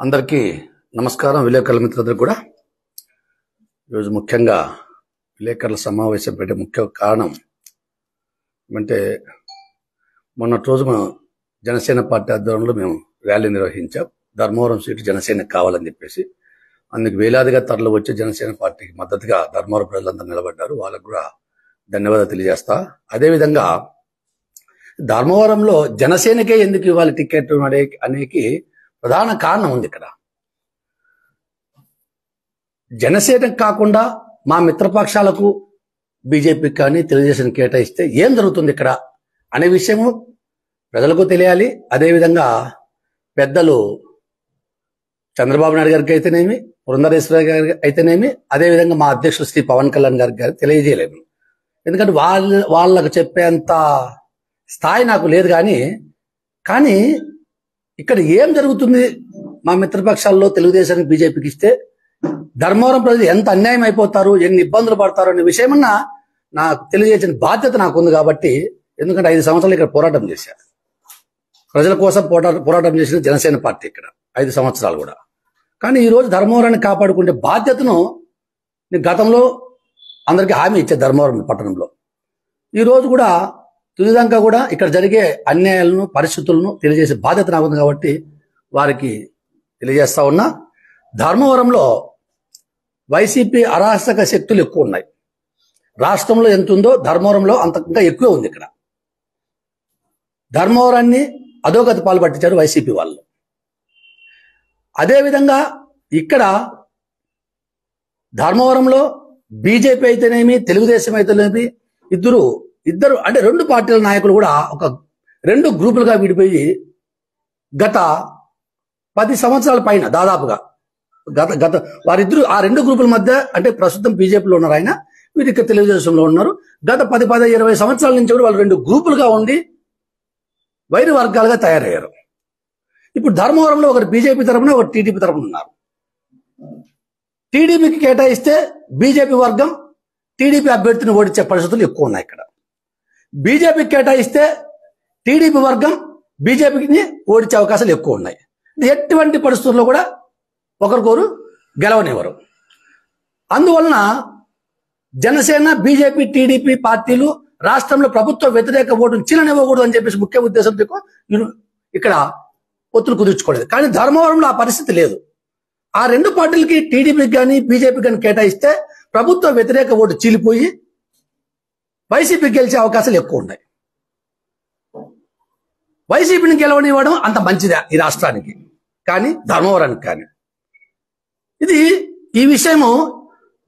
అందరికీ నమస్కారం. విలేకరుల మిత్రులందరూ కూడా ఈరోజు ముఖ్యంగా విలేకరుల సమావేశం పెట్టే ముఖ్య కారణం అంటే మొన్నటి రోజు జనసేన పార్టీ ఆధ్వర్యంలో మేము ర్యాలీ నిర్వహించాం. ధర్మవరం సీటు జనసేనకు కావాలని చెప్పేసి అందుకు వేలాదిగా తరలి వచ్చి జనసేన పార్టీకి మద్దతుగా ధర్మవరం ప్రజలందరూ నిలబడ్డారు. వాళ్ళకు కూడా ధన్యవాదాలు తెలియజేస్తా. అదేవిధంగా ధర్మవరంలో జనసేనకే ఎందుకు ఇవ్వాలి టికెట్ అనేది ప్రధాన కారణం ఉంది. ఇక్కడ జనసేనకు కాకుండా మా మిత్రపక్షాలకు బీజేపీకి కానీ తెలుగుదేశం కేటాయిస్తే ఏం జరుగుతుంది ఇక్కడ అనే విషయము ప్రజలకు తెలియాలి. అదేవిధంగా పెద్దలు చంద్రబాబు నాయుడు గారికి అయితేనేమి, పురంధరేశ్వర గారికి అయితేనేమి, అదేవిధంగా మా అధ్యక్షులు శ్రీ పవన్ కళ్యాణ్ గారికి తెలియజేయలేము. ఎందుకంటే వాళ్ళకు చెప్పేంత స్థాయి నాకు లేదు. కానీ ఇక్కడ ఏం జరుగుతుంది, మా మిత్రపక్షాల్లో తెలుగుదేశానికి బీజేపీకి ఇస్తే ధర్మవరం ప్రజలు ఎంత అన్యాయం అయిపోతారు, ఎన్ని ఇబ్బందులు పడతారు అనే విషయమన్నా నాకు తెలియజేసిన బాధ్యత నాకు ఉంది. కాబట్టి ఎందుకంటే 5 సంవత్సరాలు ఇక్కడ పోరాటం చేశారు, ప్రజల కోసం పోరాటం చేసిన జనసేన పార్టీ ఇక్కడ 5 సంవత్సరాలు కూడా. కానీ ఈరోజు ధర్మవరాన్ని కాపాడుకునే బాధ్యతను నేను గతంలో అందరికీ హామీ ఇచ్చే ధర్మవరం పట్టణంలో ఈరోజు కూడా తుదిదాకా కూడా ఇక్కడ జరిగే అన్యాయాలను పరిస్థితులను తెలియజేసే బాధ్యత నాకు ఉంది. కాబట్టి వారికి తెలియజేస్తా ఉన్నా. ధర్మవరంలో వైసీపీ అరాచక శక్తులు ఎక్కువ ఉన్నాయి. రాష్ట్రంలో ఎంత ఉందో ధర్మవరంలో అంతకంగా ఎక్కువే ఉంది. ఇక్కడ ధర్మవరాన్ని అధోగతి పాలు పట్టించారు వైసీపీ వాళ్ళు. అదేవిధంగా ఇక్కడ ధర్మవరంలో బీజేపీ అయితేనేమి, తెలుగుదేశం అయితేనేమి ఇద్దరు అంటే 2 పార్టీల నాయకులు కూడా ఒక 2 గ్రూపులుగా విడిపోయి గత 10 సంవత్సరాల పైన దాదాపుగా గత వారిద్దరు ఆ 2 గ్రూపుల మధ్య అంటే ప్రస్తుతం బీజేపీలో ఉన్నారు ఆయన, వీరికి తెలుగుదేశంలో ఉన్నారు. గత 10-20 సంవత్సరాల నుంచి కూడా వాళ్ళు 2 గ్రూపులుగా ఉండి వైరు వర్గాలుగా తయారయ్యారు. ఇప్పుడు ధర్మవరంలో ఒకటి బీజేపీ తరఫున, ఒకటి టీడీపీ తరఫున ఉన్నారు. టీడీపీకి కేటాయిస్తే బీజేపీ వర్గం టీడీపీ అభ్యర్థిని ఓడించే పరిస్థితులు ఎక్కువ ఉన్నాయి. ఇక్కడ బీజేపీకి కేటాయిస్తే టీడీపీ వర్గం బీజేపీని ఓడించే అవకాశాలు ఎక్కువ ఉన్నాయి. ఎటువంటి పరిస్థితుల్లో కూడా ఒకరికొరు గెలవనివ్వరు. అందువలన జనసేన, బీజేపీ, టీడీపీ పార్టీలు రాష్ట్రంలో ప్రభుత్వ వ్యతిరేక ఓటును చీలనివ్వకూడదు అని చెప్పేసి ముఖ్య ఉద్దేశంతో ఇక్కడ పొత్తులు కుదుర్చుకోలేదు. కానీ ధర్మవరంలో ఆ పరిస్థితి లేదు. ఆ 2 పార్టీలకి టీడీపీకి కానీ బీజేపీ కానీ కేటాయిస్తే ప్రభుత్వ వ్యతిరేక ఓటు చీలిపోయి వైసీపీ గెలిచే అవకాశాలు ఎక్కువ ఉన్నాయి. వైసీపీని గెలవనివ్వడం అంత మంచిదా ఈ రాష్ట్రానికి కానీ ధర్మవరానికి కానీ. ఈ విషయము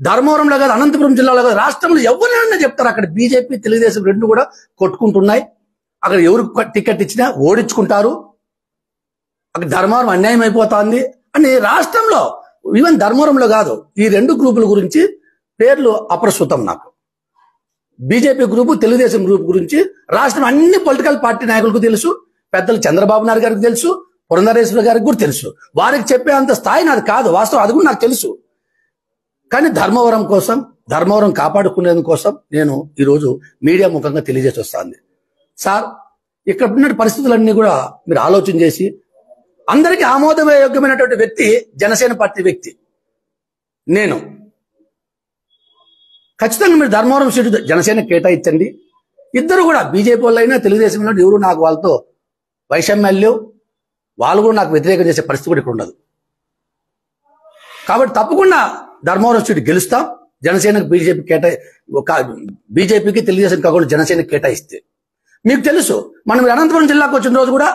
ధర్మవరంలో కాదు, అనంతపురం జిల్లాలో కాదు, రాష్ట్రంలో ఎవరైనా చెప్తారు. అక్కడ బీజేపీ, తెలుగుదేశం 2 కూడా కొట్టుకుంటున్నాయి. అక్కడ ఎవరు టికెట్ ఇచ్చినా ఓడించుకుంటారు. అక్కడ ధర్మవరం అన్యాయం అయిపోతుంది అని రాష్ట్రంలో, ఈవెన్ ధర్మవరంలో కాదు, ఈ 2 గ్రూపుల గురించి పేర్లు అప్రస్తుతం. నాకు బీజేపీ గ్రూపు, తెలుగుదేశం గ్రూప్ గురించి రాష్ట్రం అన్ని పొలిటికల్ పార్టీ నాయకులకు తెలుసు. పెద్దలు చంద్రబాబు నాయుడు గారికి తెలుసు, పురంధరేశ్వర గారికి కూడా తెలుసు. వారికి చెప్పే అంత స్థాయి నాది కాదు, వాస్తవం అది కూడా నాకు తెలుసు. కానీ ధర్మవరం కోసం, ధర్మవరం కాపాడుకునే కోసం నేను ఈరోజు మీడియా ముఖంగా తెలియజేసి వస్తాను. సార్, ఇక్కడ ఉన్న పరిస్థితులన్నీ కూడా మీరు ఆలోచన చేసి అందరికీ ఆమోదయోగ్యమైనటువంటి వ్యక్తి జనసేన పార్టీ వ్యక్తి నేను. ఖచ్చితంగా మీరు ధర్మవరం సీటు జనసేన కేటాయించండి. ఇద్దరు కూడా బీజేపీ వాళ్ళైనా తెలుగుదేశం వాళ్ళు ఎవరు నాకు వాళ్ళతో వైషమ్యాలు, వాళ్ళు కూడా నాకు వ్యతిరేకం చేసే పరిస్థితి కూడా ఇక్కడ ఉండదు. కాబట్టి తప్పకుండా ధర్మవరం సీటు గెలుస్తాం. జనసేనకు బీజేపీకి తెలుగుదేశం కాకుండా జనసేనకు కేటాయిస్తే మీకు తెలుసు, మనం అనంతపురం జిల్లాకు వచ్చిన రోజు కూడా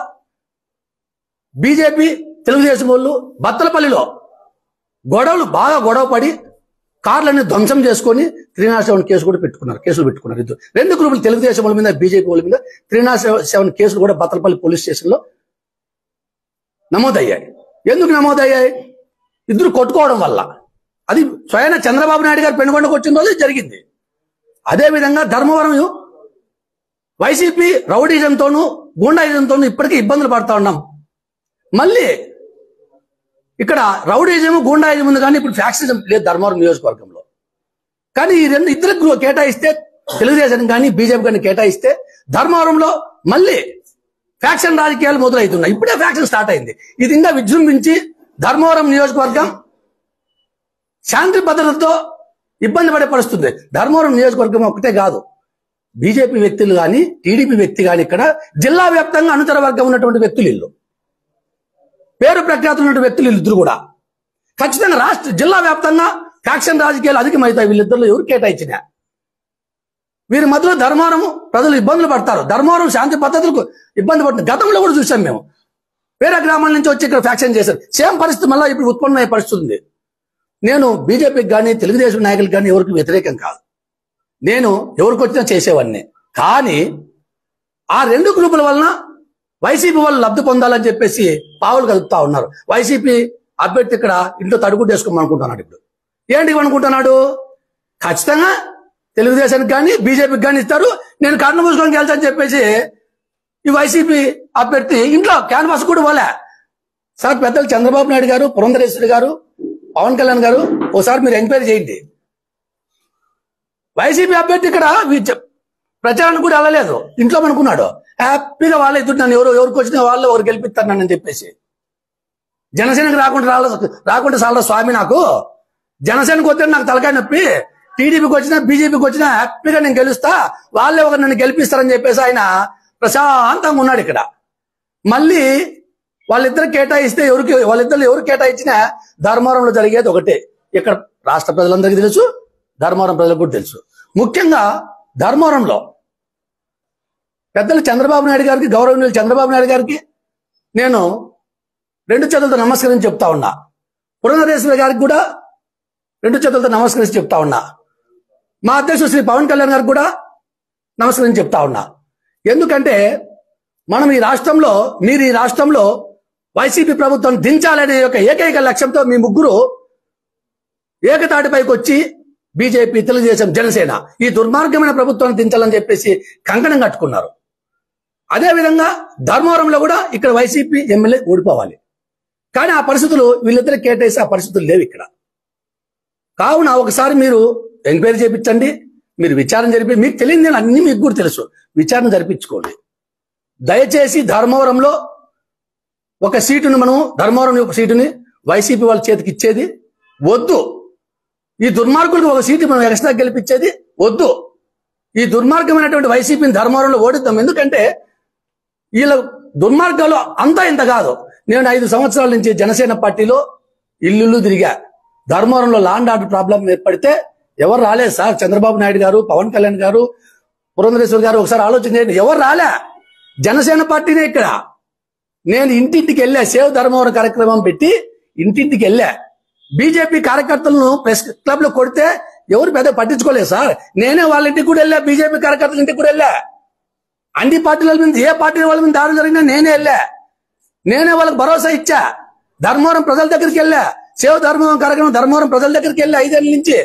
బీజేపీ, తెలుగుదేశం వాళ్ళు బత్తలపల్లిలో బాగా గొడవ పడి కార్లన్నీ ధ్వంసం చేసుకొని 307 కేసులు పెట్టుకున్నారు. 2 గ్రూపులు తెలుగుదేశం వాళ్ళ మీద, బీజేపీ వాళ్ళ మీద 307 కేసులు కూడా బత్తలపల్లి పోలీస్ స్టేషన్లో నమోదయ్యాయి. ఎందుకు నమోదయ్యాయి? ఇద్దరు కొట్టుకోవడం వల్ల. అది స్వయాన చంద్రబాబు నాయుడు గారు పెనుగొండకు వచ్చిన రోజు జరిగింది. అదేవిధంగా ధర్మవరం వైసీపీ రౌడీజంతోనూ గూండాయిజంతోనూ ఇప్పటికీ ఇబ్బందులు పడతా ఉన్నాం. మళ్ళీ ఇక్కడ రౌడీజం, గూండాయిజం ఉంది కానీ ఇప్పుడు ఫ్యాక్షనిజం లేదు ధర్మవరం నియోజకవర్గంలో. కానీ ఈ ఇద్దరు కేటాయిస్తే, తెలుగుదేశం కానీ బీజేపీ కానీ కేటాయిస్తే ధర్మవరంలో మళ్ళీ ఫ్యాక్షన్ రాజకీయాలు మొదలవుతున్నాయి. ఇప్పుడే ఫ్యాక్షన్ స్టార్ట్ అయింది. ఇది ఇంకా విజృంభించి ధర్మవరం నియోజకవర్గం శాంతి భద్రతతో ఇబ్బంది పడే పరిస్థితుంది. ధర్మవరం నియోజకవర్గం ఒకటే కాదు, బీజేపీ వ్యక్తులు కానీ టీడీపీ వ్యక్తి కానీ ఇక్కడ జిల్లా వ్యాప్తంగా అనుచర వర్గం ఉన్నటువంటి వ్యక్తులు ఇల్లు, పేరు ప్రఖ్యాతులు ఉన్నటువంటి వ్యక్తులు ఇద్దరు కూడా ఖచ్చితంగా జిల్లా వ్యాప్తంగా ఫ్యాక్షన్ రాజకీయాలు అధికమవుతాయి. వీళ్ళిద్దరిలో ఎవరు కేటాయించినా వీరి మధ్యలో ధర్మవరం ప్రజలు ఇబ్బందులు పడతారు. ధర్మవరం శాంతి భద్రతలకు ఇబ్బంది పడుతుంది. గతంలో కూడా చూసాం మేము, వేరే గ్రామాల నుంచి వచ్చి ఇక్కడ ఫ్యాక్షన్ చేశారు. సేమ్ పరిస్థితి మళ్ళీ ఇప్పుడు ఉత్పన్నమయ్యే పరిస్థితి ఉంది. నేను బీజేపీకి కానీ తెలుగుదేశం నాయకులకు కానీ ఎవరికి వ్యతిరేకం కాదు, నేను ఎవరికి వచ్చినా చేసేవాడిని. కానీ ఆ రెండు గ్రూపుల వలన వైసీపీ వాళ్ళు లబ్ధి పొందాలని చెప్పేసి పావులు కదుపుతా ఉన్నారు. వైసీపీ అభ్యర్థి ఇక్కడ ఇంట్లో తడుగుట్టేసుకోమనుకుంటున్నాడు. ఇప్పుడు ఏంటి అనుకుంటున్నాడు, ఖచ్చితంగా తెలుగుదేశానికి కానీ బీజేపీకి కానీ ఇస్తారు, నేను కర్ణ మూసుకొని వెళ్తానని చెప్పేసి ఈ వైసీపీ అభ్యర్థి ఇంట్లో క్యాన్వాస్ కూడా పోలే. సార్ పెద్దలు చంద్రబాబు నాయుడు గారు, పురంధరేశ్వరి గారు, పవన్ కళ్యాణ్ గారు ఓసారి మీరు ఎంక్వైరీ చేయండి. వైసీపీ అభ్యర్థి ఇక్కడ ప్రచారానికి కూడా వెళ్ళలేదు, ఇంట్లో అనుకున్నాడు. హ్యాపీగా వాళ్ళే ఇద్దరు నన్ను ఎవరికి వచ్చిన వాళ్ళు ఎవరు గెలిపిస్తారు నన్ను చెప్పేసి. జనసేనకి రాకుండా చాలా స్వామి, నాకు జనసేనకు వస్తే నాకు తలకాయ నొప్పి, టీడీపీకి వచ్చినా బీజేపీకి వచ్చినా హ్యాపీగా నేను గెలుస్తా, వాళ్ళే ఒకరు నన్ను గెలిపిస్తారని చెప్పేసి ఆయన ప్రశాంతంగా ఉన్నాడు. ఇక్కడ మళ్ళీ వాళ్ళిద్దరు కేటాయిస్తే వాళ్ళిద్దరు ఎవరు కేటాయించినా ధర్మవరంలో జరిగేది ఒకటే. ఇక్కడ రాష్ట్ర ప్రజలందరికీ తెలుసు, ధర్మవరం ప్రజలకు కూడా తెలుసు. ముఖ్యంగా ధర్మవరంలో పెద్దలు చంద్రబాబు నాయుడు గారికి, గౌరవనీయులు చంద్రబాబు నాయుడు గారికి నేను రెండు చేతులతో నమస్కరించి చెప్తా ఉన్నా. పురంధరేశ్వరి గారికి కూడా రెండు చేతులతో నమస్కరించి చెప్తా ఉన్నా. మా అధ్యక్షుడు శ్రీ పవన్ కళ్యాణ్ గారికి కూడా నమస్కరించి చెప్తా ఉన్నా. ఎందుకంటే మనం ఈ రాష్ట్రంలో వైసీపీ ప్రభుత్వం దించాలనే ఒక ఏకైక లక్ష్యంతో మీ ముగ్గురు ఏకతాటిపైకి వచ్చి బీజేపీ, తెలుగుదేశం, జనసేన ఈ దుర్మార్గమైన ప్రభుత్వాన్ని దించాలని చెప్పేసి కంకణం కట్టుకున్నారు. అదేవిధంగా ధర్మవరంలో కూడా ఇక్కడ వైసీపీ ఎమ్మెల్యే ఓడిపోవాలి. కానీ ఆ పరిస్థితులు వీళ్ళిద్దరు కేటాయిస్తే ఆ పరిస్థితులు లేవు ఇక్కడ. కావున ఒకసారి మీరు ఎంక్వైరీ చేయించండి, మీరు విచారణ జరిపి, మీకు తెలియదు నేను అన్ని మీకు కూడా తెలుసు, విచారణ జరిపించుకోండి. దయచేసి ధర్మవరంలో ఒక సీటును ధర్మవరం ఒక సీటుని వైసీపీ వాళ్ళ చేతికి ఇచ్చేది వద్దు. ఈ దుర్మార్గులకు ఒక సీటు మనం ఎక్స్ట్రా గెలిపించేది వద్దు. ఈ దుర్మార్గమైనటువంటి వైసీపీని ధర్మవరంలో ఓడిద్దాం. ఎందుకంటే వీళ్ళ దుర్మార్గాలు అంతా ఇంత కాదు. నేను 5 సంవత్సరాల నుంచి జనసేన పార్టీలో ఇల్లు తిరిగా. ధర్మవరంలో లాండ్ ఆర్డర్ ప్రాబ్లం ఏర్పడితే ఎవరు రాలేదు సార్. చంద్రబాబు నాయుడు గారు, పవన్ కళ్యాణ్ గారు, పురంధరేశ్వరి గారు ఒకసారి ఆలోచన చేయండి, ఎవరు రాలే. జనసేన పార్టీనే ఇక్కడ. నేను ఇంటింటికి వెళ్ళా, సేవ్ ధర్మవరం కార్యక్రమం పెట్టి ఇంటింటికి వెళ్ళా. బీజేపీ కార్యకర్తలను ప్రెస్ క్లబ్ లో కొడితే ఎవరు పెద్ద పట్టించుకోలేదు సార్. నేనే వాళ్ళ ఇంటికి కూడా వెళ్ళా, బీజేపీ కార్యకర్తల ఇంటికి కూడా వెళ్ళా. అన్ని పార్టీల మీద, ఏ పార్టీ వాళ్ళ మీద దాడులు జరిగినా నేనే వెళ్ళా. నేనే వాళ్ళకి భరోసా ఇచ్చా. ధర్మవరం ప్రజల దగ్గరికి వెళ్ళా, సేవ్ ధర్మవరం కార్యక్రమం ధర్మవరం ప్రజల దగ్గరికి వెళ్ళి 5 ఏళ్ల నుంచి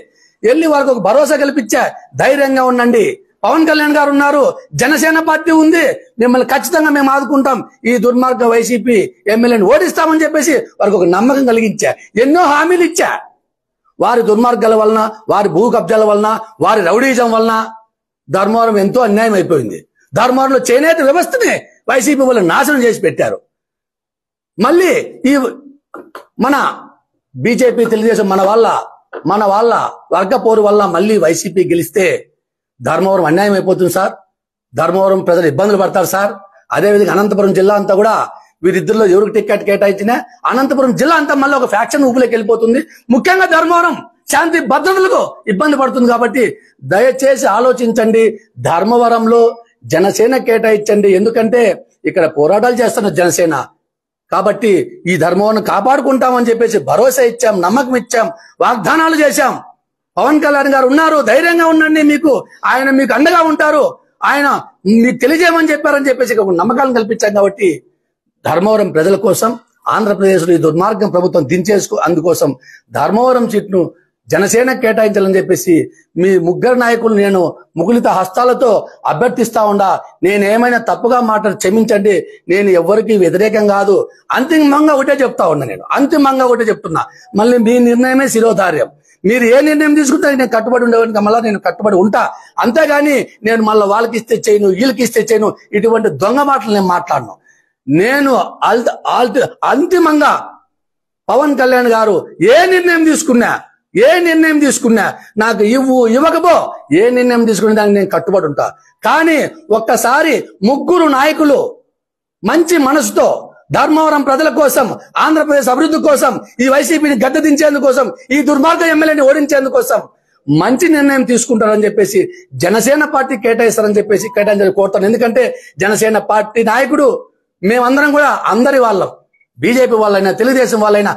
వెళ్ళి వాళ్ళకి ఒక భరోసా కల్పించా. ధైర్యంగా ఉండండి, పవన్ కళ్యాణ్ గారు ఉన్నారు, జనసేన పార్టీ ఉంది, మిమ్మల్ని ఖచ్చితంగా మేము ఆదుకుంటాం, ఈ దుర్మార్గ వైసీపీ ఎమ్మెల్యేని ఓడిస్తామని చెప్పేసి వారికి ఒక నమ్మకం కలిగించా. ఎన్నో హామీలు ఇచ్చా. వారి దుర్మార్గాల వలన, వారి భూ కబ్జాల వలన, వారి రౌడీజం వలన ధర్మవరం ఎంతో అన్యాయం అయిపోయింది. ధర్మవరంలో చేనేత వ్యవస్థని వైసీపీ వాళ్ళు నాశనం చేసి పెట్టారు. మళ్ళీ ఈ మన బీజేపీ, తెలుగుదేశం మన వాళ్ళ వర్గ పోరు వల్ల మళ్ళీ వైసీపీ గెలిస్తే ధర్మవరం అన్యాయం అయిపోతుంది సార్. ధర్మవరం ప్రజలు ఇబ్బందులు పడతారు సార్. అదేవిధంగా అనంతపురం జిల్లా అంతా కూడా వీరిద్దరిలో ఎవరికి టికెట్ కేటాయించినా అనంతపురం జిల్లా అంతా మళ్ళీ ఒక ఫ్యాక్షన్ ఊపులోకి వెళ్ళిపోతుంది. ముఖ్యంగా ధర్మవరం శాంతి భద్రతలకు ఇబ్బంది పడుతుంది. కాబట్టి దయచేసి ఆలోచించండి, ధర్మవరంలో జనసేన కేటాయించండి. ఎందుకంటే ఇక్కడ పోరాటాలు చేస్తున్న జనసేన కాబట్టి ఈ ధర్మవరం కాపాడుకుంటామని చెప్పేసి భరోసా ఇచ్చాం, నమ్మకం ఇచ్చాం, వాగ్దానాలు చేశాం. పవన్ కళ్యాణ్ గారు ఉన్నారు, ధైర్యంగా ఉండండి, ఆయన మీకు అండగా ఉంటారు, ఆయన మీకు తెలియజేయమని చెప్పారని చెప్పేసి ఒక నమ్మకాలను కల్పించాం. కాబట్టి ధర్మవరం ప్రజల కోసం, ఆంధ్రప్రదేశ్లో ఈ దుర్మార్గం ప్రభుత్వం అందుకోసం ధర్మవరం సీట్ను జనసేన కేటాయించాలని చెప్పేసి మీ ముగ్గురు నాయకులు నేను ముకులిత హస్తాలతో అభ్యర్థిస్తా ఉండా. నేనేమైనా తప్పుగా మాటలు క్షమించండి, నేను ఎవరికి వ్యతిరేకం కాదు. అంతిమంగా ఒకటే చెప్తా ఉన్నా, నేను అంతిమంగా ఒకటే చెప్తున్నా, మళ్ళీ మీ నిర్ణయమే శిరోధార్యం. మీరు ఏ నిర్ణయం తీసుకుంటే నేను కట్టుబడి ఉండేవాడికి మళ్ళీ నేను కట్టుబడి ఉంటా. అంతేగాని నేను మళ్ళీ వాళ్ళకి ఇస్తే చేయను, వీళ్ళకి ఇస్తే చేయను, ఇటువంటి దొంగ మాటలు నేను మాట్లాడను. నేను అంతిమంగా పవన్ కళ్యాణ్ గారు ఏ నిర్ణయం తీసుకున్నా నాకు ఇవ్వకపో ఏ నిర్ణయం తీసుకునే దానికి నేను కట్టుబడి ఉంటా. కానీ ఒక్కసారి ముగ్గురు నాయకులు మంచి మనసుతో ధర్మవరం ప్రజల కోసం, ఆంధ్రప్రదేశ్ అభివృద్ధి కోసం, ఈ వైసీపీని గద్దె దించేందుకోసం, ఈ దుర్మార్గ ఎమ్మెల్యేని ఓడించేందుకోసం మంచి నిర్ణయం తీసుకుంటారని చెప్పేసి జనసేన పార్టీ కేటాయిస్తారని చెప్పేసి కేటాయించాలని కోరుతాను. ఎందుకంటే జనసేన పార్టీ నాయకుడు మేమందరం కూడా అందరి వాళ్ళం, బీజేపీ వాళ్ళైనా తెలుగుదేశం వాళ్ళైనా,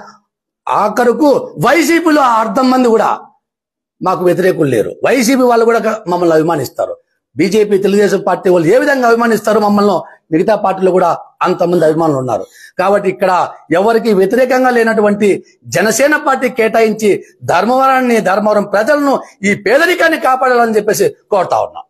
ఆఖరుకు వైసీపీలో అర్ధం మంది కూడా మాకు వ్యతిరేకులు లేరు. వైసీపీ వాళ్ళు కూడా మమ్మల్ని అభిమానిస్తారు. బీజేపీ తెలుగుదేశం పార్టీ వాళ్ళు ఏ విధంగా అభిమానిస్తారు మమ్మల్ని, మిగతా పార్టీలు కూడా అంతమంది అభిమానులు ఉన్నారు. కాబట్టి ఇక్కడ ఎవరికి వ్యతిరేకంగా లేనటువంటి జనసేన పార్టీ కేటాయించి ధర్మవరం ప్రజలను, ఈ పేదరికాన్ని కాపాడాలని చెప్పేసి కోరుతా ఉన్నాం.